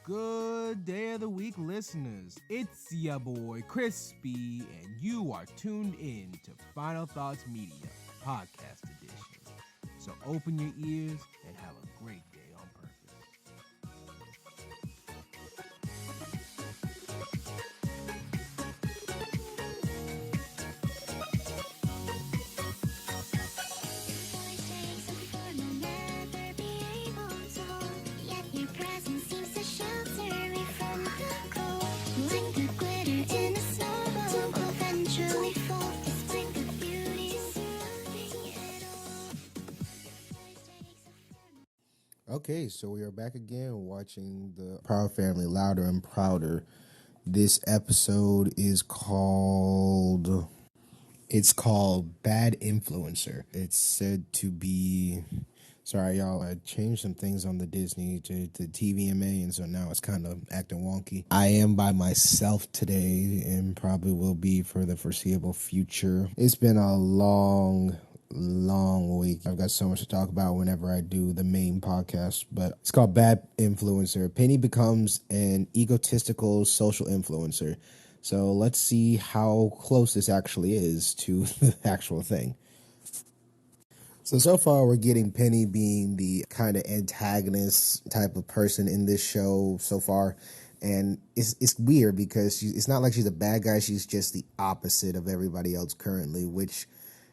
Good day of the week, listeners. It's your boy Crispy, and you are tuned in to Final Thoughts Media Podcast Edition. So open your ears and have a great day on purpose. Okay, so we are back again watching the Proud Family Louder and Prouder. This episode is called Bad Influencer. It's said to be, sorry y'all, I changed some things on the Disney to TVMA, and so now it's kind of acting wonky. I am by myself today and probably will be for the foreseeable future. It's been a long week. I've got so much to talk about whenever I do the main podcast, but it's called Bad Influencer. Penny becomes an egotistical social influencer. So let's see how close this actually is to the actual thing. So far we're getting Penny being the kind of antagonist type of person in this show so far. And it's weird because it's not like she's a bad guy. She's just the opposite of everybody else currently, which,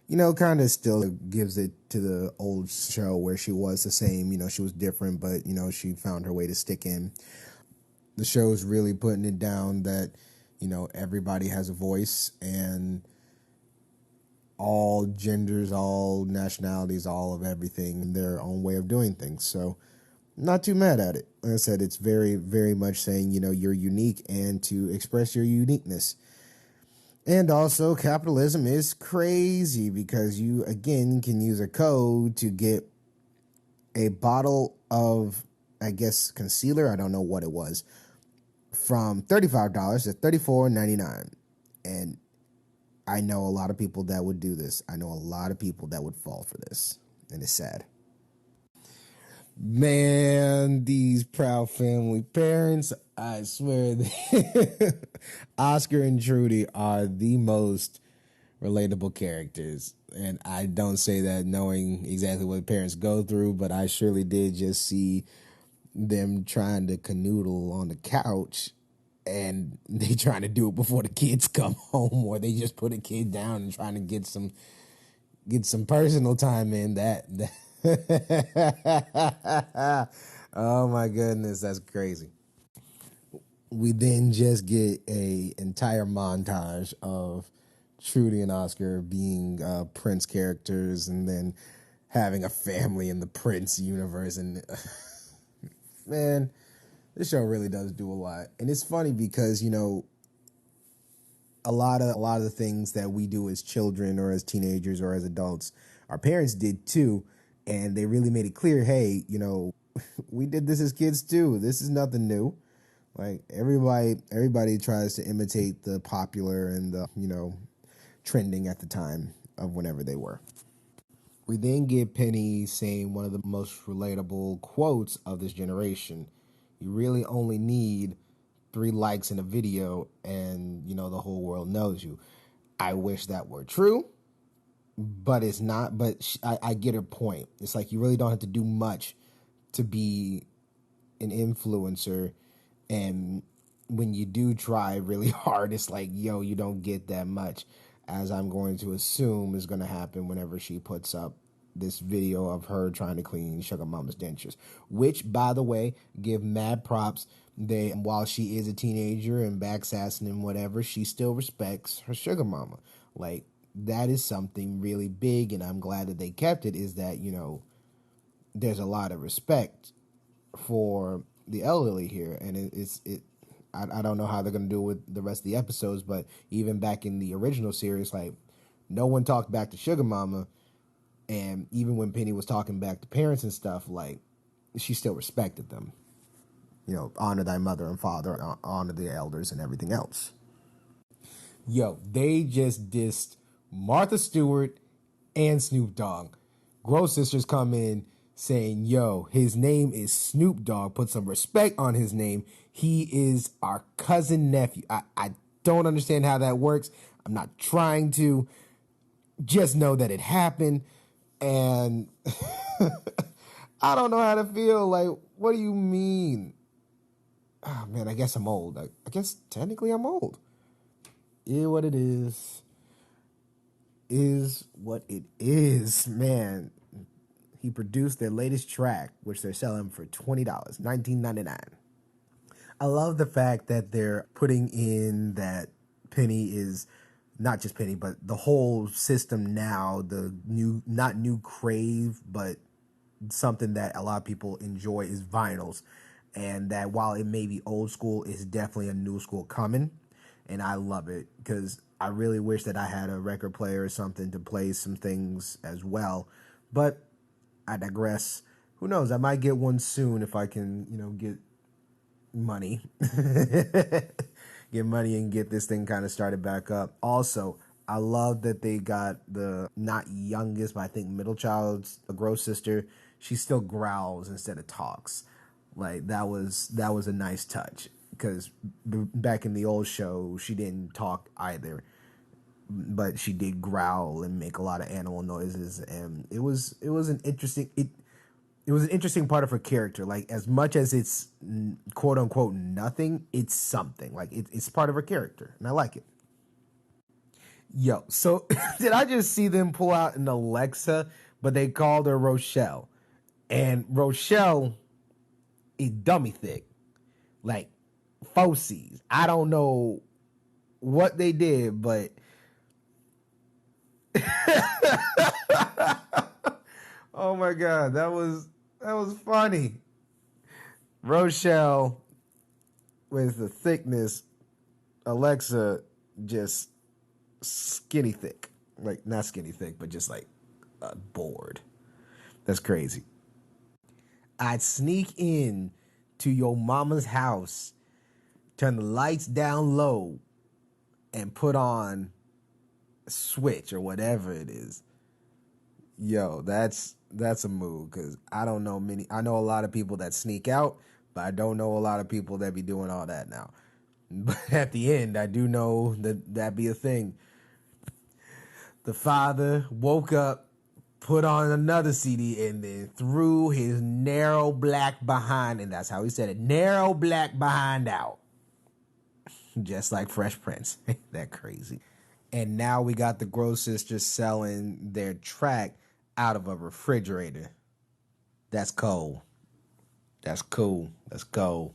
you know, kind of still gives it to the old show where she was the same. You know, she was different, but, you know, she found her way to stick in. The show's really putting it down that, you know, everybody has a voice, and all genders, all nationalities, all of everything, their own way of doing things. So not too mad at it. Like I said, it's very, very much saying, you know, you're unique and to express your uniqueness. And also, capitalism is crazy because you, again, can use a code to get a bottle of, I guess, concealer. I don't know what it was. From $35 to $34.99. And I know a lot of people that would do this. I know a lot of people that would fall for this. And it's sad. Man, these Proud Family parents, I swear, Oscar and Trudy are the most relatable characters. And I don't say that knowing exactly what parents go through, but I surely did just see them trying to canoodle on the couch, and they trying to do it before the kids come home, or they just put a kid down and trying to get some personal time in. That oh my goodness, that's crazy. We then just get a entire montage of Trudy and Oscar being Prince characters, and then having a family in the Prince universe. And man, this show really does do a lot. And it's funny because, you know, a lot of the things that we do as children or as teenagers or as adults, our parents did too. And they really made it clear, hey, you know, we did this as kids too. This is nothing new. Like everybody tries to imitate the popular and the, you know, trending at the time of whenever they were. We then get Penny saying one of the most relatable quotes of this generation. You really only need 3 likes in a video and, you know, the whole world knows you. I wish that were true, but it's not. But I get her point. It's like you really don't have to do much to be an influencer. And when you do try really hard, it's like, yo, you don't get that much, as I'm going to assume is going to happen whenever she puts up this video of her trying to clean Sugar Mama's dentures, which, by the way, give mad props. While she is a teenager and backsassing and whatever, she still respects her Sugar Mama. Like, that is something really big, and I'm glad that they kept it, is that, you know, there's a lot of respect for the elderly here. And I don't know how they're going to do it with the rest of the episodes, but even back in the original series, like, no one talked back to Sugar Mama. And even when Penny was talking back to parents and stuff, like, she still respected them. You know, honor thy mother and father, honor the elders and everything else. Yo, they just dissed Martha Stewart and Snoop Dogg. Gross Sisters come in saying, yo, his name is Snoop Dogg. Put some respect on his name. He is our cousin nephew. I don't understand how that works. I'm not trying to. Just know that it happened. And I don't know how to feel. Like, what do you mean? Oh, man, I guess I'm old. I guess technically I'm old. Yeah, what it is what it is, man. He produced their latest track, which they're selling for $20, $19.99. I love the fact that they're putting in that Penny is not just Penny, but the whole system now, the new, not new crave, but something that a lot of people enjoy is vinyls. And that while it may be old school, it's definitely a new school coming. And I love it because I really wish that I had a record player or something to play some things as well. But I digress. Who knows? I might get one soon if I can, get money. Get money and get this thing kind of started back up. Also, I love that they got the not youngest, but I think middle child's a gross sister. She still growls instead of talks. Like that was a nice touch because back in the old show she didn't talk either, but she did growl and make a lot of animal noises, and it was an interesting it was an interesting part of her character. Like, as much as it's quote unquote nothing, it's something. Like, it's part of her character, and I like it. Yo, so did I just see them pull out an Alexa, but they called her Rochelle? And Rochelle is dummy thick. Like, Fauci's. I don't know what they did, but. Oh my God, that was funny. Rochelle with the thickness, Alexa just skinny thick. Like, not skinny thick, but just like bored. That's crazy. I'd sneak in to your mama's house, turn the lights down low, and put on a switch or whatever it is. Yo, that's a move because I don't know many. I know a lot of people that sneak out, but I don't know a lot of people that be doing all that now. But at the end, I do know that be a thing. The father woke up, put on another CD, and then threw his narrow black behind, and that's how he said it, narrow black behind out. Just like Fresh Prince. That crazy. And now we got the Gross Sisters selling their track out of a refrigerator. That's cold. That's cool. That's cold.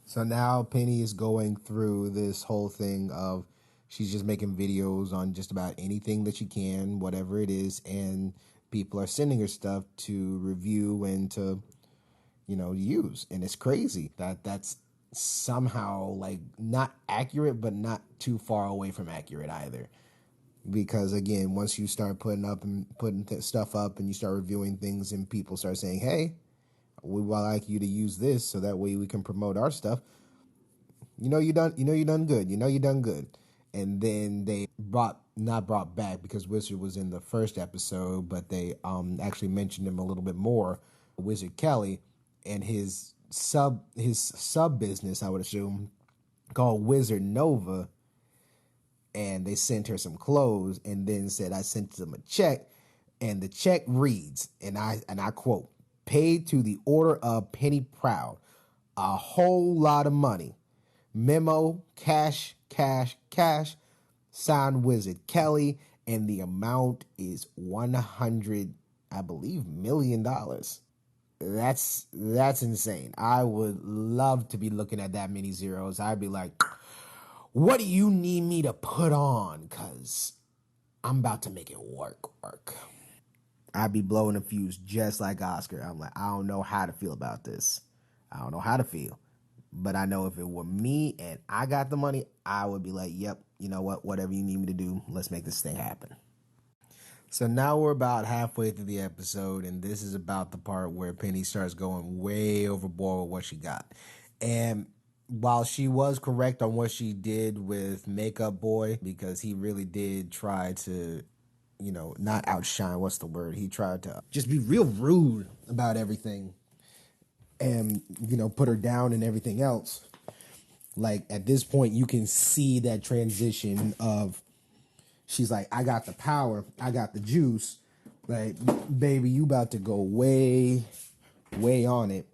So now Penny is going through this whole thing of she's just making videos on just about anything that she can, whatever it is, and people are sending her stuff to review and to, use. And it's crazy that that's somehow like not accurate, but not too far away from accurate either. Because again, once you start putting stuff up and you start reviewing things and people start saying, hey, we would like you to use this so that way we can promote our stuff. You done good. You done good. And then they not brought back because Wizard was in the first episode, but they actually mentioned him a little bit more. Wizard Kelly and his sub business, I would assume, called Wizard Nova, and they sent her some clothes and then said I sent them a check, and the check reads, and I quote, paid to the order of Penny Proud, a whole lot of money. Memo, cash, signed Wizard Kelly, and the amount is $100, I believe, $1 million. That's insane. I would love to be looking at that many zeros. I'd be like, what do you need me to put on? Because I'm about to make it work. I'd be blowing a fuse just like Oscar. I'm like, I don't know how to feel about this. I don't know how to feel. But I know if it were me and I got the money, I would be like, yep, you know what? Whatever you need me to do, let's make this thing happen. So now we're about halfway through the episode, and this is about the part where Penny starts going way overboard with what she got. And while she was correct on what she did with Makeup Boy, because he really did try to not outshine. What's the word? He tried to just be real rude about everything and, put her down and everything else. Like at this point, you can see that transition of she's like, I got the power, I got the juice. Like, baby, you about to go way, way on it,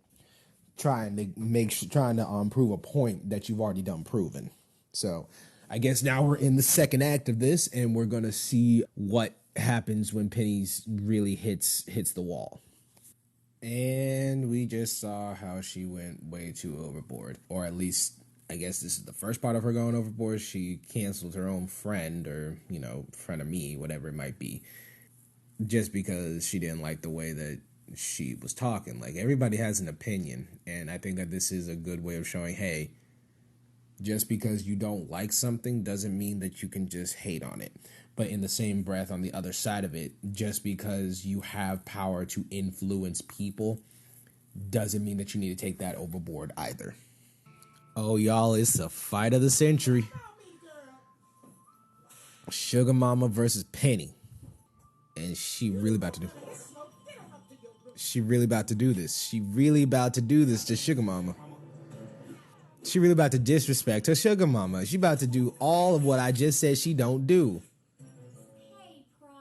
trying to prove a point that you've already done proven. So I guess now we're in the second act of this, and we're gonna see what happens when Penny's really hits the wall. And we just saw how she went way too overboard, or at least I guess this is the first part of her going overboard. She canceled her own friend, or friend of me, whatever it might be, just because she didn't like the way that she was talking. Like, everybody has an opinion, and I think that this is a good way of showing, hey, just because you don't like something doesn't mean that you can just hate on it. But in the same breath, on the other side of it, just because you have power to influence people doesn't mean that you need to take that overboard either. Oh, y'all, it's the fight of the century. Sugar Mama versus Penny. And she really about to do this. She really about to do this to Sugar Mama. She really about to disrespect her Sugar Mama. She about to do all of what I just said she don't do. Hey, Pride.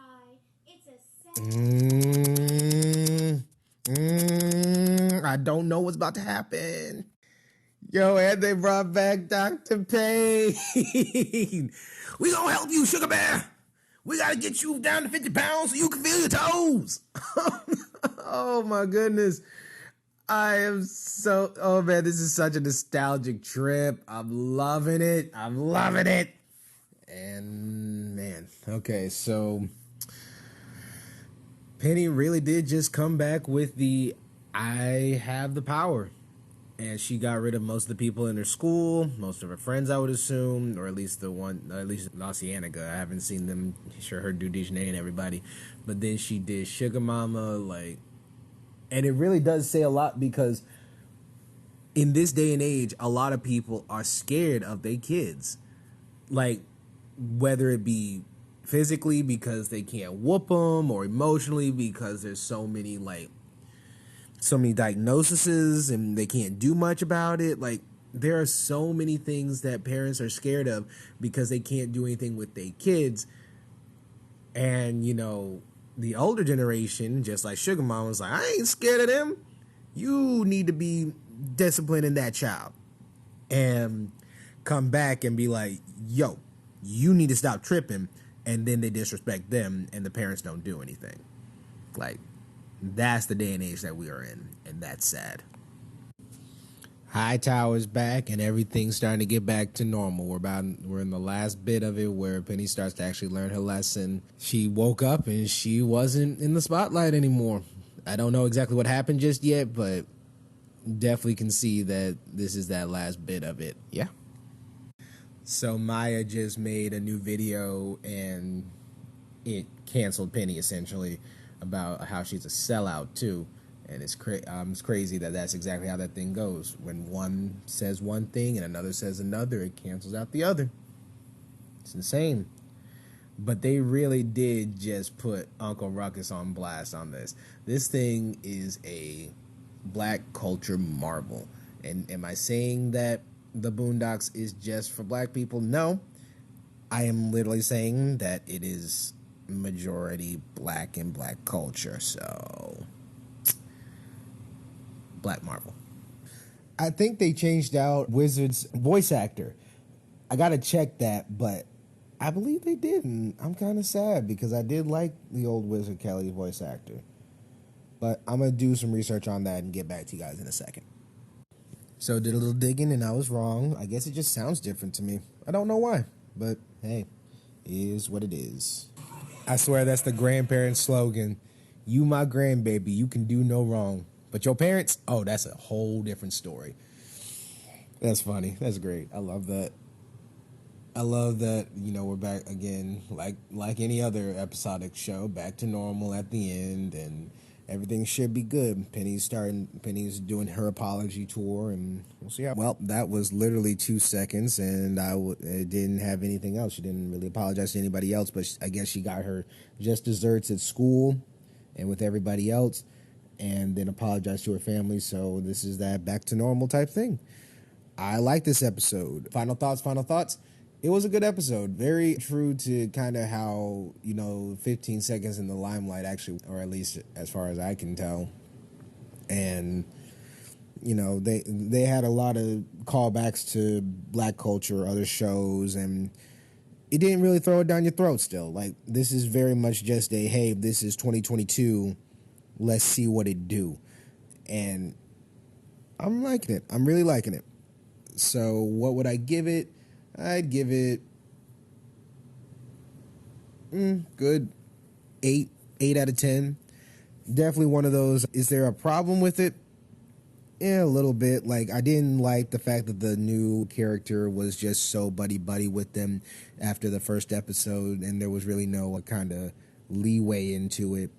I don't know what's about to happen. Yo, and they brought back Dr. Payne. We gonna help you, Sugar Bear. We gotta get you down to 50 pounds so you can feel your toes. Oh my goodness. Oh man, this is such a nostalgic trip. I'm loving it. And man, okay, so Penny really did just come back with the I have the power. And she got rid of most of the people in her school, most of her friends, I would assume, or at least La Cienega. I haven't seen them, her do Dejanay and everybody. But then she did Sugar Mama, and it really does say a lot, because in this day and age, a lot of people are scared of their kids. Like, whether it be physically because they can't whoop them, or emotionally because there's so many diagnoses and they can't do much about it. Like, there are so many things that parents are scared of because they can't do anything with their kids. And, the older generation, just like Sugar Mom, was like, I ain't scared of them. You need to be disciplining that child. And come back and be like, yo, you need to stop tripping. And then they disrespect them and the parents don't do anything. Like, that's the day and age that we are in, and that's sad. Hightower's back, and everything's starting to get back to normal. We're in the last bit of it where Penny starts to actually learn her lesson. She woke up and she wasn't in the spotlight anymore. I don't know exactly what happened just yet, but definitely can see that this is that last bit of it. Yeah. So Maya just made a new video, and it canceled Penny essentially, about how she's a sellout too. And it's crazy that that's exactly how that thing goes. When one says one thing and another says another, it cancels out the other. It's insane. But they really did just put Uncle Ruckus on blast on this. This thing is a black culture marvel. And am I saying that the Boondocks is just for black people? No. I am literally saying that it is majority black and black culture. So, Black Marvel. I think they changed out Wizard's voice actor. I gotta check that, but I believe they didn't. I'm kind of sad because I did like the old Wizard Kelly voice actor. But I'm gonna do some research on that and get back to you guys in a second. So did a little digging and I was wrong. I guess it just sounds different to me. I don't know why, but hey, it is what it is. I swear that's the grandparents' slogan. You my grandbaby, you can do no wrong. But your parents, oh, that's a whole different story. That's funny. That's great. I love that. We're back again, like any other episodic show, back to normal at the end, and everything should be good. Penny's doing her apology tour, and we'll see how. Well, that was literally 2 seconds, and it didn't have anything else. She didn't really apologize to anybody else, but I guess she got her just desserts at school and with everybody else, and then apologized to her family. So this is that back to normal type thing. I like this episode. Final thoughts, final thoughts. It was a good episode. Very true to kind of how, 15 seconds in the limelight actually, or at least as far as I can tell. And, they had a lot of callbacks to Black culture, other shows, and it didn't really throw it down your throat still. Like, this is very much just a, hey, this is 2022, let's see what it do. And I'm liking it. I'm really liking it. So what would I give it? I'd give it good 8 out of 10. Definitely one of those. Is there a problem with it? Yeah, a little bit. Like, I didn't like the fact that the new character was just so buddy-buddy with them after the first episode, and there was really no kind of leeway into it.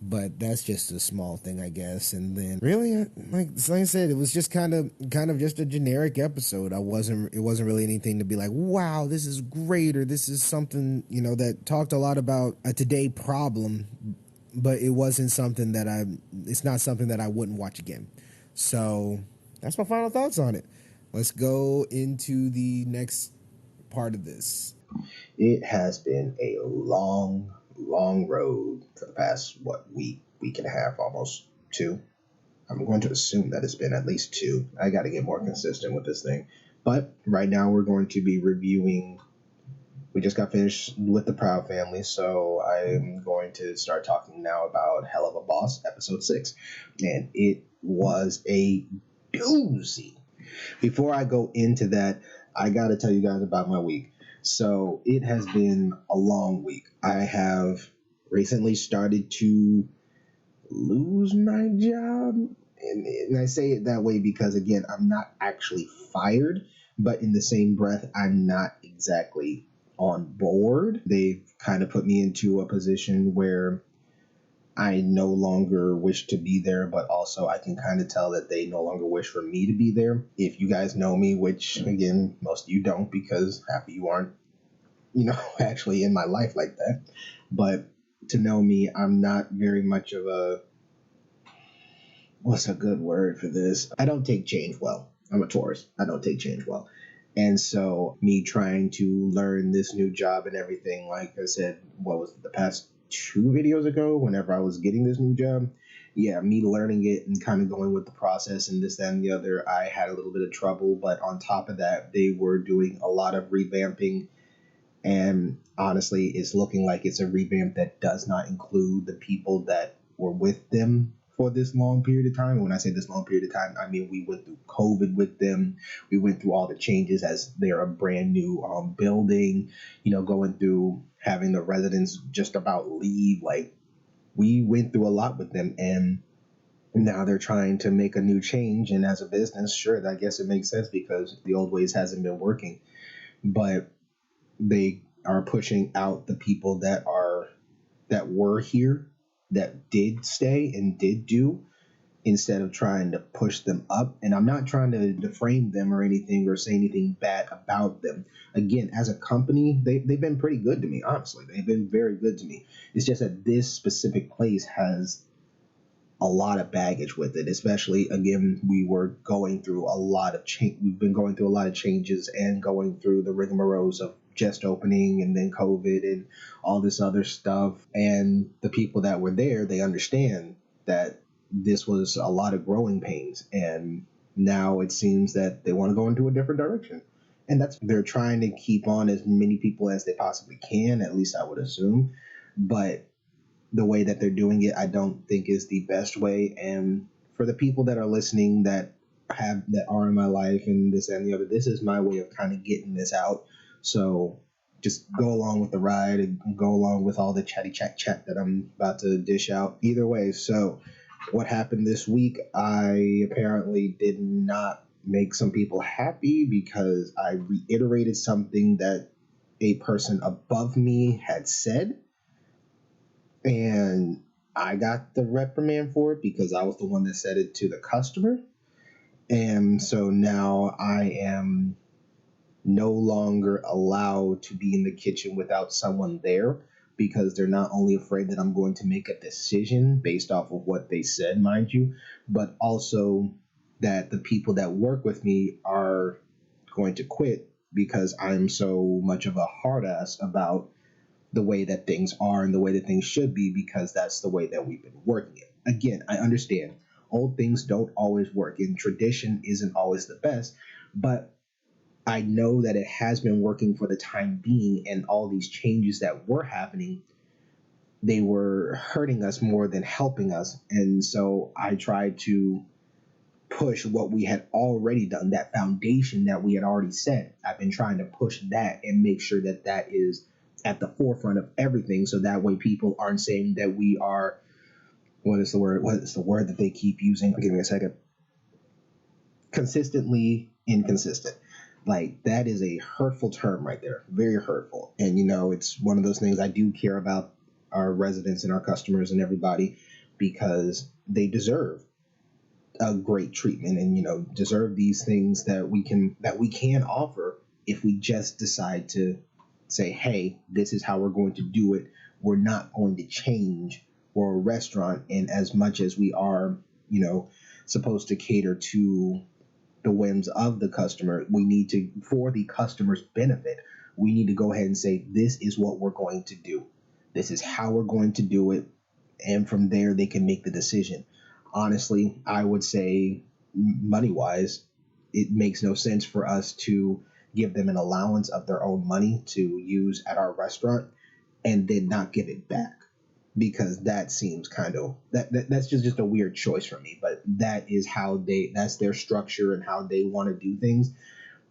But that's just a small thing, I guess. And then, really, like I said, it was just kind of just a generic episode. It wasn't really anything to be like, wow, this is great, or this is something that talked a lot about a today problem. But it wasn't something that it's not something that I wouldn't watch again. So that's my final thoughts on it. Let's go into the next part of this. It has been a long road for the past, week and a half, almost 2. I'm going to assume that it's been at least 2. I got to get more consistent with this thing. But right now we're going to be reviewing. We just got finished with the Proud Family, so I'm going to start talking now about Helluva Boss, episode 6. And it was a doozy. Before I go into that, I got to tell you guys about my week. So it has been a long week. I have recently started to lose my job. And I say it that way because, again, I'm not actually fired, but in the same breath, I'm not exactly on board. They've kind of put me into a position where I no longer wish to be there, but also I can kind of tell that they no longer wish for me to be there. If you guys know me, which again, most of you don't because half of you aren't, actually in my life like that. But to know me, I'm not very much of a, what's a good word for this? I don't take change well. I'm a Taurus. I don't take change well. And so me trying to learn this new job and everything, like I said, what was it, the past 2 videos ago, whenever I was getting this new job, me learning it and kind of going with the process and this, that, and the other, I had a little bit of trouble. But on top of that, they were doing a lot of revamping. And honestly, it's looking like it's a revamp that does not include the people that were with them for this long period of time. And when I say this long period of time, I mean we went through COVID with them. We went through all the changes as they're a brand new building, going through having the residents just about leave. Like, we went through a lot with them, and now they're trying to make a new change. And as a business, sure, I guess it makes sense because the old ways hasn't been working. But they are pushing out the people that were here, that did stay and did do, instead of trying to push them up. And I'm not trying to defame them or anything or say anything bad about them. Again, as a company, they've been pretty good to me, honestly. They've been very good to me. It's just that this specific place has a lot of baggage with it, especially, again, we were going through a lot of change. We've been going through a lot of changes and going through the rigmaroles of just opening and then COVID and all this other stuff. And the people that were there, they understand that this was a lot of growing pains. And now it seems that they want to go into a different direction. And they're trying to keep on as many people as they possibly can, at least I would assume. But the way that they're doing it, I don't think is the best way. And for the people that are listening that are in my life and this and the other, this is my way of kind of getting this out. So just go along with the ride and go along with all the chatty chat that I'm about to dish out. Either way, so what happened this week, I apparently did not make some people happy because I reiterated something that a person above me had said. And I got the reprimand for it because I was the one that said it to the customer. And so now I am no longer allowed to be in the kitchen without someone there because they're not only afraid that I'm going to make a decision based off of what they said, mind you, but also that the people that work with me are going to quit because I'm so much of a hard ass about the way that things are and the way that things should be because that's the way that we've been working it. Again, I understand old things don't always work and tradition isn't always the best, but I know that it has been working for the time being, and all these changes that were happening, they were hurting us more than helping us. And so I tried to push what we had already done, that foundation that we had already set. I've been trying to push that and make sure that that is at the forefront of everything. So that way people aren't saying that we are, what is the word? What is the word that they keep using? Give me a second. Consistently inconsistent. Like that is a hurtful term right there. Very hurtful. And it's one of those things I do care about our residents and our customers and everybody because they deserve a great treatment and deserve these things that we can offer if we just decide to say, hey, this is how we're going to do it. We're not going to change. We're a restaurant, and as much as we are supposed to cater to the whims of the customer, we need to, for the customer's benefit, we need to go ahead and say, this is what we're going to do. This is how we're going to do it. And from there, they can make the decision. Honestly, I would say money wise, it makes no sense for us to give them an allowance of their own money to use at our restaurant and then not give it back because that seems kind of that's just a weird choice for me, but that's their structure and how they want to do things.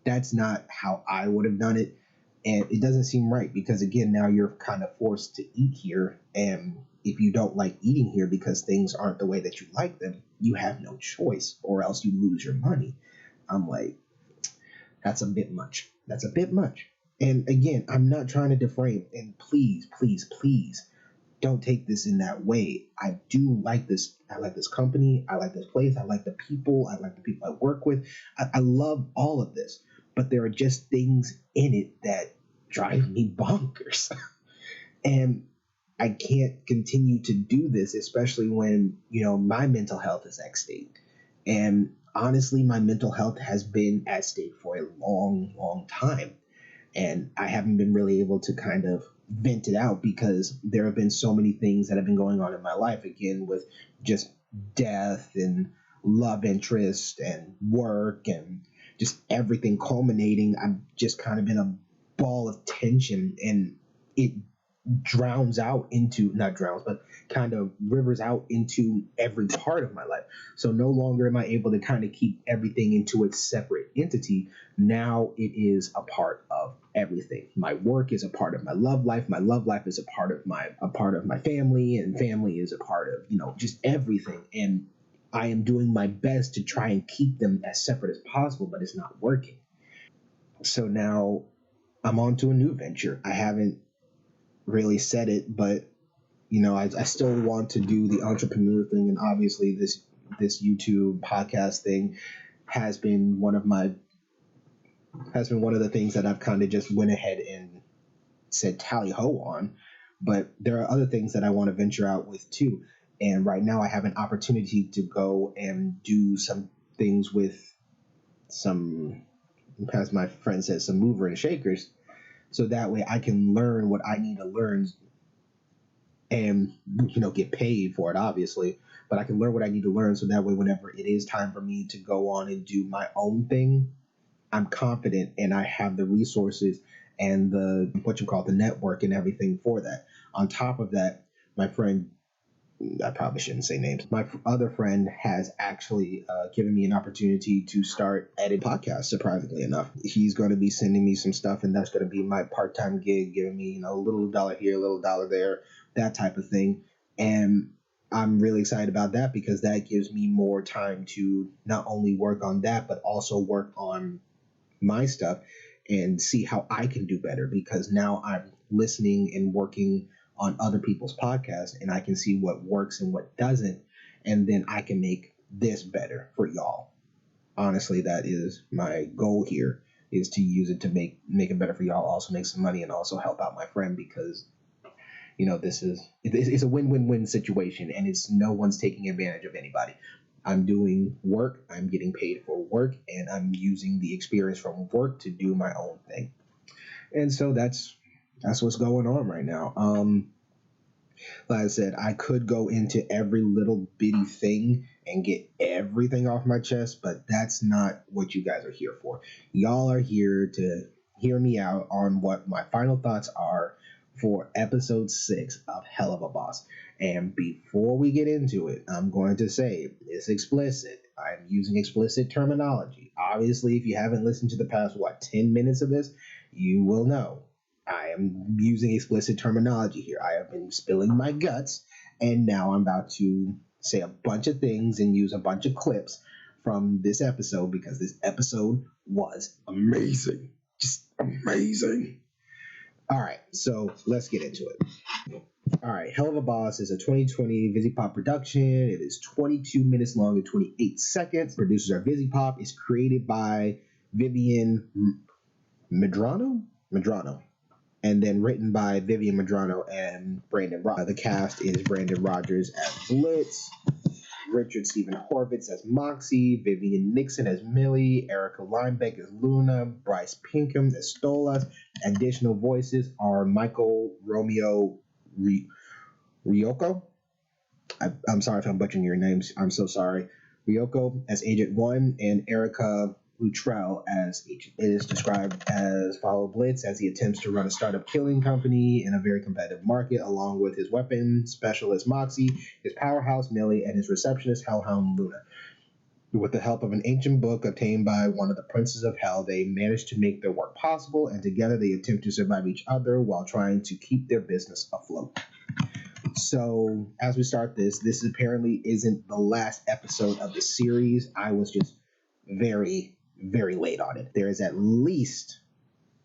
That's not how I would have done it, and it doesn't seem right because again, now you're kind of forced to eat here, and if you don't like eating here because things aren't the way that you like them, you have no choice or else you lose your money. I'm like, that's a bit much. That's a bit much. And again, I'm not trying to deframe, and please, please, please don't take this in that way. I do like this. I like this company. I like this place. I like the people. I like the people I work with. I love all of this, but there are just things in it that drive me bonkers. And I can't continue to do this, especially when, my mental health is at stake. And honestly, my mental health has been at stake for a long, long time. And I haven't been really able to kind of vent it out because there have been so many things that have been going on in my life, again, with just death and love interest and work and just everything culminating. I've just kind of been a ball of tension, and it drowns out into, not drowns, but kind of rivers out into every part of my life. So no longer am I able to kind of keep everything into its separate entity. Now it is a part of everything. My work is a part of my love life. My love life is a part of my family, and family is a part of, just everything. And I am doing my best to try and keep them as separate as possible, but it's not working. So now I'm on to a new venture. I haven't really said it, but I still want to do the entrepreneur thing, and obviously this YouTube podcast thing has been one of the things that I've kind of just went ahead and said tally ho on. But there are other things that I want to venture out with too. And right now I have an opportunity to go and do some things with some, as my friend says, some mover and shakers. So that way I can learn what I need to learn and get paid for it, obviously, but I can learn what I need to learn so that way whenever it is time for me to go on and do my own thing, I'm confident and I have the resources and the network and everything for that. On top of that, my friend, I probably shouldn't say names, my other friend has actually given me an opportunity to start editing podcasts. Surprisingly enough, he's going to be sending me some stuff, and that's going to be my part-time gig, giving me a little dollar here, a little dollar there, that type of thing. And I'm really excited about that because that gives me more time to not only work on that, but also work on my stuff and see how I can do better, because now I'm listening and working on other people's podcasts, and I can see what works and what doesn't, and then I can make this better for y'all. Honestly, that is my goal here, is to use it to make it better for y'all, also make some money, and also help out my friend, because it's a win-win-win situation, and it's no one's taking advantage of anybody. I'm doing work, I'm getting paid for work, and I'm using the experience from work to do my own thing. And so that's what's going on right now. Like I said, I could go into every little bitty thing and get everything off my chest, but that's not what you guys are here for. Y'all are here to hear me out on what my final thoughts are for episode 6 of Helluva Boss. And before we get into it, I'm going to say it's explicit. I'm using explicit terminology. Obviously, if you haven't listened to the past, 10 minutes of this, you will know I am using explicit terminology here. I have been spilling my guts, and now I'm about to say a bunch of things and use a bunch of clips from this episode, because this episode was amazing. Just amazing. All right, so let's get into it. All right, Helluva Boss is a 2020 VisiPop production. It is 22 minutes long and 28 seconds. Producers are VisiPop. It's created by Vivian Medrano, and then written by Vivian Medrano and Brandon Rogers. The cast is Brandon Rogers as Blitz, Richard Stephen Horvitz as Moxie, Vivian Nixon as Millie, Erica Linebeck as Luna, Bryce Pinkham as Stolas. Additional voices are Michael Romeo Ryoko. I'm sorry if I'm butchering your names. I'm so sorry. Ryoko as Agent 1 and Erica Luttrell as Agent. It is described as follow Blitz as he attempts to run a startup killing company in a very competitive market, along with his weapon specialist Moxie, his powerhouse Millie, and his receptionist Hellhound Luna. With the help of an ancient book obtained by one of the princes of Hell, they manage to make their work possible, and together they attempt to survive each other while trying to keep their business afloat. So, as we start this apparently isn't the last episode of the series. I was just very, very late on it. There is at least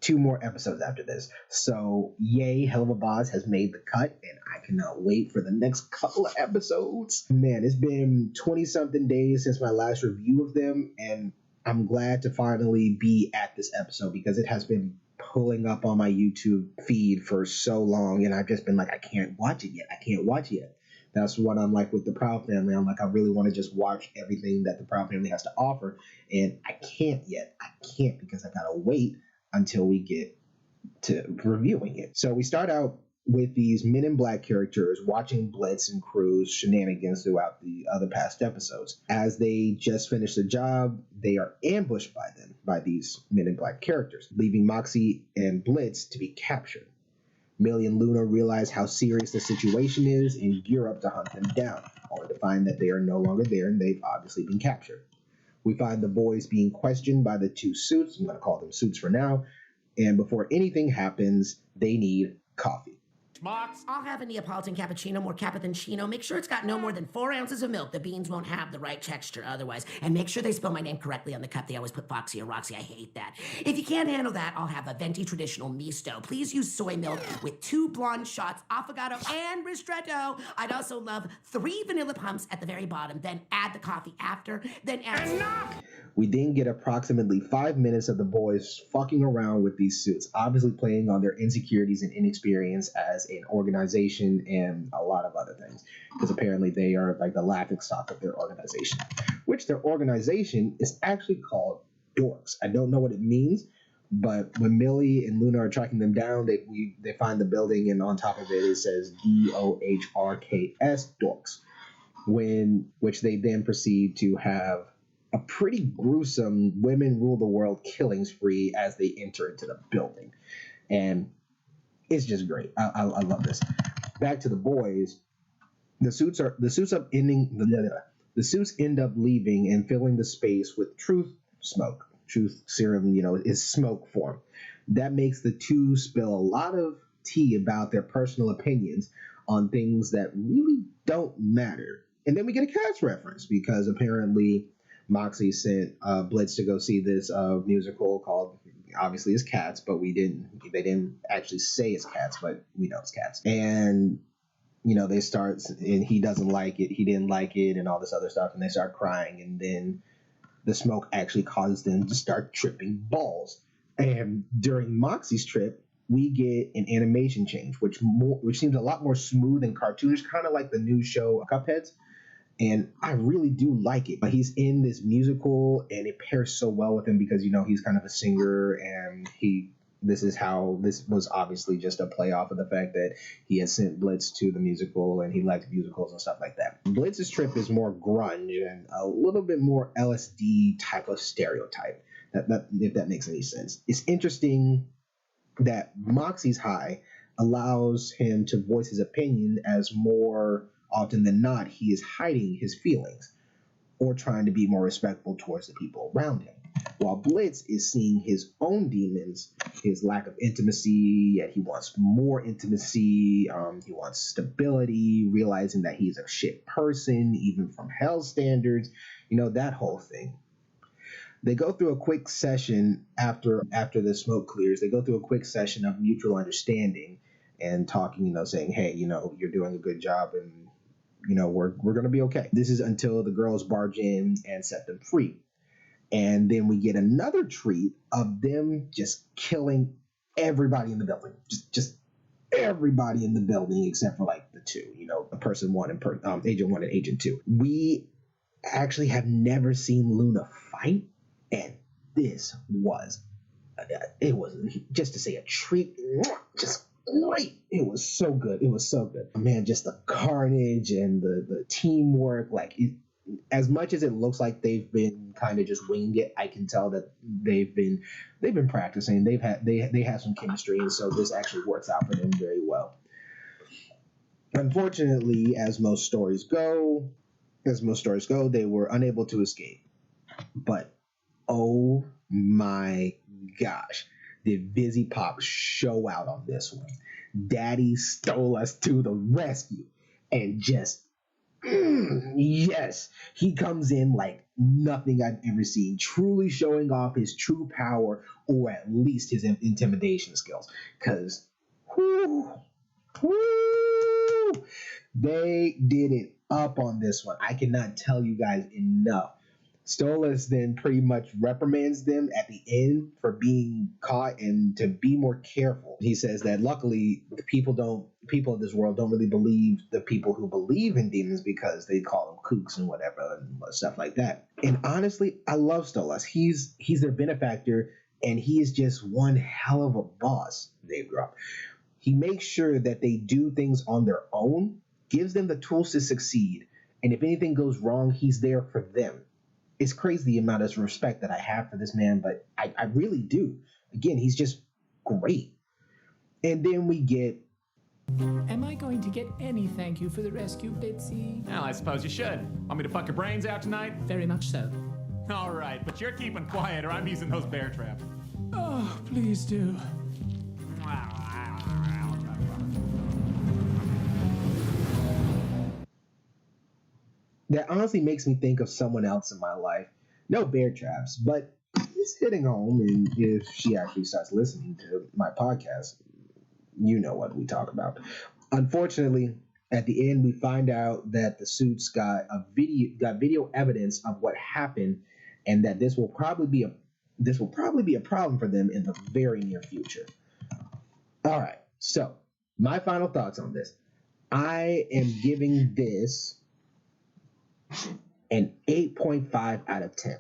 2 more episodes after this. So, yay, Helluva Boss has made the cut, and I cannot wait for the next couple of episodes. Man, it's been 20-something days since my last review of them, and I'm glad to finally be at this episode, because it has been pulling up on my YouTube feed for so long, and I've just been like, I can't watch it yet. That's what I'm like with the Proud Family. I'm like, I really want to just watch everything that the Proud Family has to offer, and I can't yet. I can't, because I gotta wait until we get to reviewing it. So we start out with these Men in Black characters watching Blitz and crew's shenanigans throughout the other past episodes. As they just finished the job, they are ambushed by these Men in Black characters, leaving Moxie and Blitz to be captured. Millie and Luna realize how serious the situation is and gear up to hunt them down, only to find that they are no longer there and they've obviously been captured. We find the boys being questioned by the 2 suits. I'm going to call them suits for now. And before anything happens, they need coffee. Mox, I'll have a Neapolitan cappuccino, more cappa than chino. Make sure it's got no more than 4 ounces of milk. The beans won't have the right texture otherwise. And make sure they spell my name correctly on the cup. They always put Foxy or Roxy. I hate that. If you can't handle that, I'll have a venti traditional misto. Please use soy milk with 2 blonde shots, affogato and ristretto. I'd also love 3 vanilla pumps at the very bottom. Then add the coffee after. Then add... Enough! We then get approximately 5 minutes of the boys fucking around with these suits, obviously playing on their insecurities and inexperience as an organization and a lot of other things, because apparently they are like the laughingstock of their organization, which their organization is actually called Dorks. I don't know what it means, but when Millie and Luna are tracking them down, they find the building, and on top of it says DOHRKS, Dorks, which they then proceed to have a pretty gruesome women rule the world killing spree as they enter into the building. And it's just great. I love this. Back to the boys. The suits end up leaving and filling the space with truth serum, is smoke form. That makes the 2 spill a lot of tea about their personal opinions on things that really don't matter. And then we get a Cats reference, because apparently Moxie sent Blitz to go see this musical called obviously it's cats, but they didn't actually say it's cats, but we know it's cats. And they start, and he doesn't like it, he didn't like it, and all this other stuff, and they start crying, and then the smoke actually causes them to start tripping balls. And during Moxie's trip, we get an animation change, which seems a lot more smooth and cartoonish, kind of like the new show Cupheads. And I really do like it. But he's in this musical, and it pairs so well with him because he's kind of a singer, and this was obviously just a play off of the fact that he had sent Blitz to the musical, and he liked musicals and stuff like that. Blitz's trip is more grunge and a little bit more LSD type of stereotype. That if that makes any sense. It's interesting that Moxie's high allows him to voice his opinion, as more often than not he is hiding his feelings or trying to be more respectful towards the people around him. While Blitz is seeing his own demons, his lack of intimacy, and he wants more intimacy, he wants stability, realizing that he's a shit person, even from hell standards, that whole thing. They go through a quick session after the smoke clears. They go through a quick session of mutual understanding and talking, saying, hey, you're doing a good job, and, we're going to be okay. This is until the girls barge in and set them free. And then we get another treat of them just killing everybody in the building. Just everybody in the building except for like the two, person one and agent one and agent two. We actually have never seen Luna fight. And this was, it was, just to say, a treat. Just great. It was so good. It was so good. Man, just the carnage and the teamwork. As much as it looks like they've been kind of just winging it, I can tell that they've been practicing. They have some chemistry, and so this actually works out for them very well. Unfortunately, as most stories go, they were unable to escape. But oh my gosh, did Vizzy Pop show out on this one. Daddy stole us to the rescue, and just yes, he comes in like nothing I've ever seen, truly showing off his true power, or at least his intimidation skills, because they did it up on this one. I cannot tell you guys enough. Stolas then pretty much reprimands them at the end for being caught and to be more careful. He says that luckily the people of this world don't really believe the people who believe in demons, because they call them kooks and whatever and stuff like that. And honestly, I love Stolas. He's their benefactor, and he is just one hell of a boss. Dave Drop. He makes sure that they do things on their own, gives them the tools to succeed, and if anything goes wrong, he's there for them. It's crazy the amount of respect that I have for this man, but I really do. Again, he's just great. And then we get... Am I going to get any thank you for the rescue, Bitsy? Well, I suppose you should. Want me to fuck your brains out tonight? Very much so. All right, but you're keeping quiet or I'm using those bear traps. Oh, please do. That honestly makes me think of someone else in my life. No bear traps, but it's hitting home, and if she actually starts listening to my podcast, you know what we talk about. Unfortunately, at the end, we find out that the suits got video evidence of what happened, and that this will probably be a problem for them in the very near future. All right, so my final thoughts on this. I am giving this an 8.5 out of 10.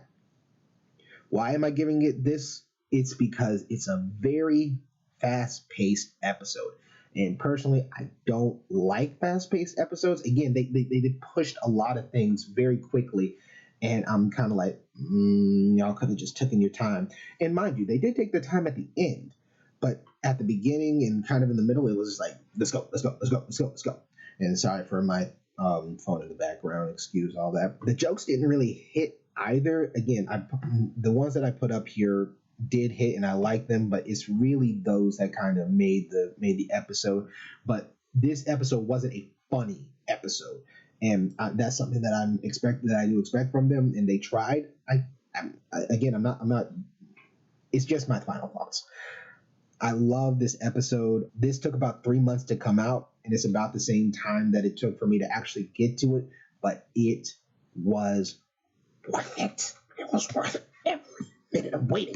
Why am I giving it this? It's because it's a very fast-paced episode. And personally, I don't like fast-paced episodes. Again, they pushed a lot of things very quickly. And I'm kind of like, y'all could have just taken your time. And mind you, they did take the time at the end. But at the beginning and kind of in the middle, it was just like, let's go. And sorry for my phone in the background, excuse all that. The jokes didn't really hit either. Again, the ones that I put up here did hit, and I like them, but it's really those that kind of made the episode. But this episode wasn't a funny episode, and that's something that I do expect from them, and they tried. I'm not. it's just my final thoughts. I love this episode. This took about 3 months to come out, and it's about the same time that it took for me to actually get to it, but it was worth it. It was worth every minute of waiting.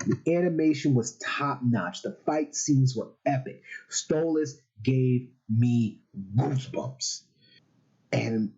The animation was top notch. The fight scenes were epic. Stolas gave me goosebumps. And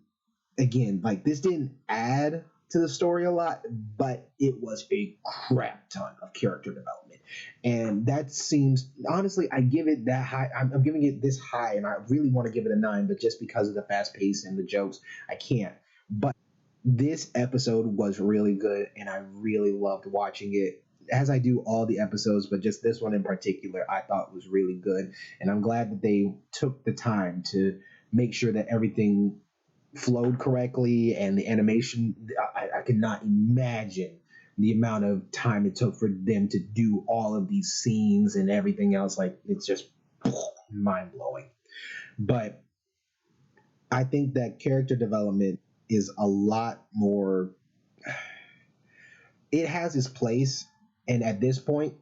again, like, this didn't add to the story a lot, but it was a crap ton of character development. And that seems, honestly, I give it that high. I'm giving it this high, and I really want to give it a 9, but just because of the fast pace and the jokes, I can't. But this episode was really good, and I really loved watching it, as I do all the episodes, but just this one in particular, I thought was really good. And I'm glad that they took the time to make sure that everything flowed correctly, and the animation, I could not imagine the amount of time it took for them to do all of these scenes and everything else. Like, it's just mind-blowing. But I think that character development is a lot more, it has its place. And at this point,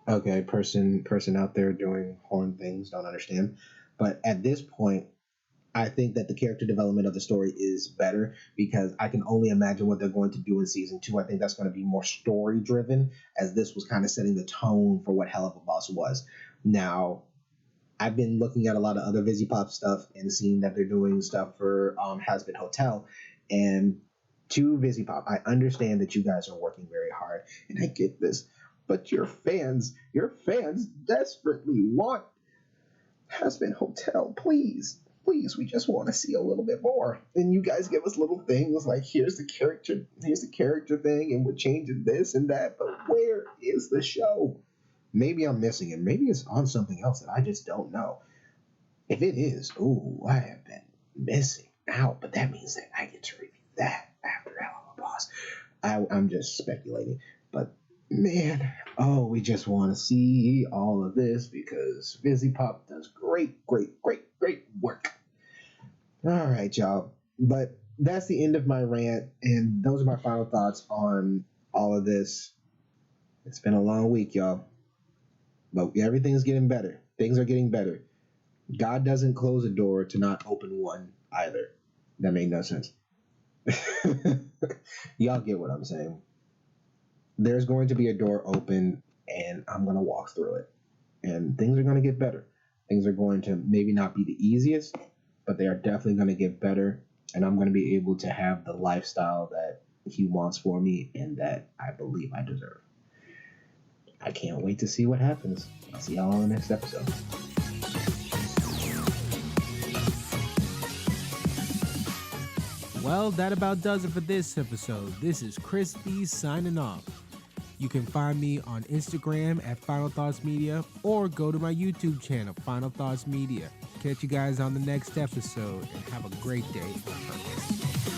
okay, person out there doing horn things, don't understand. But at this point, I think that the character development of the story is better, because I can only imagine what they're going to do in season 2. I think that's going to be more story driven, as this was kind of setting the tone for what Helluva Boss was. Now, I've been looking at a lot of other VisiPop stuff and seeing that they're doing stuff for Has Been Hotel. And to VisiPop, I understand that you guys are working very hard, and I get this, but your fans desperately want Has Been Hotel. Please, we just want to see a little bit more. And you guys give us little things like, here's the character thing, and we're changing this and that, but where is the show? Maybe I'm missing it. Maybe it's on something else that I just don't know. If it is, I have been missing out, but that means that I get to review that after Helluva Boss. I'm just speculating, but man, we just want to see all of this, because VisiPop does great work. All right, y'all. But that's the end of my rant, and those are my final thoughts on all of this. It's been a long week, y'all, but everything's getting better. Things are getting better. God doesn't close a door to not open one either. That made no sense. Y'all get what I'm saying. There's going to be a door open, and I'm going to walk through it. And things are going to get better. Things are going to maybe not be the easiest, but they are definitely going to get better. And I'm going to be able to have the lifestyle that he wants for me and that I believe I deserve. I can't wait to see what happens. I'll see y'all on the next episode. Well, that about does it for this episode. This is Chris B signing off. You can find me on Instagram at Final Thoughts Media, or go to my YouTube channel, Final Thoughts Media. Catch you guys on the next episode, and have a great day on purpose.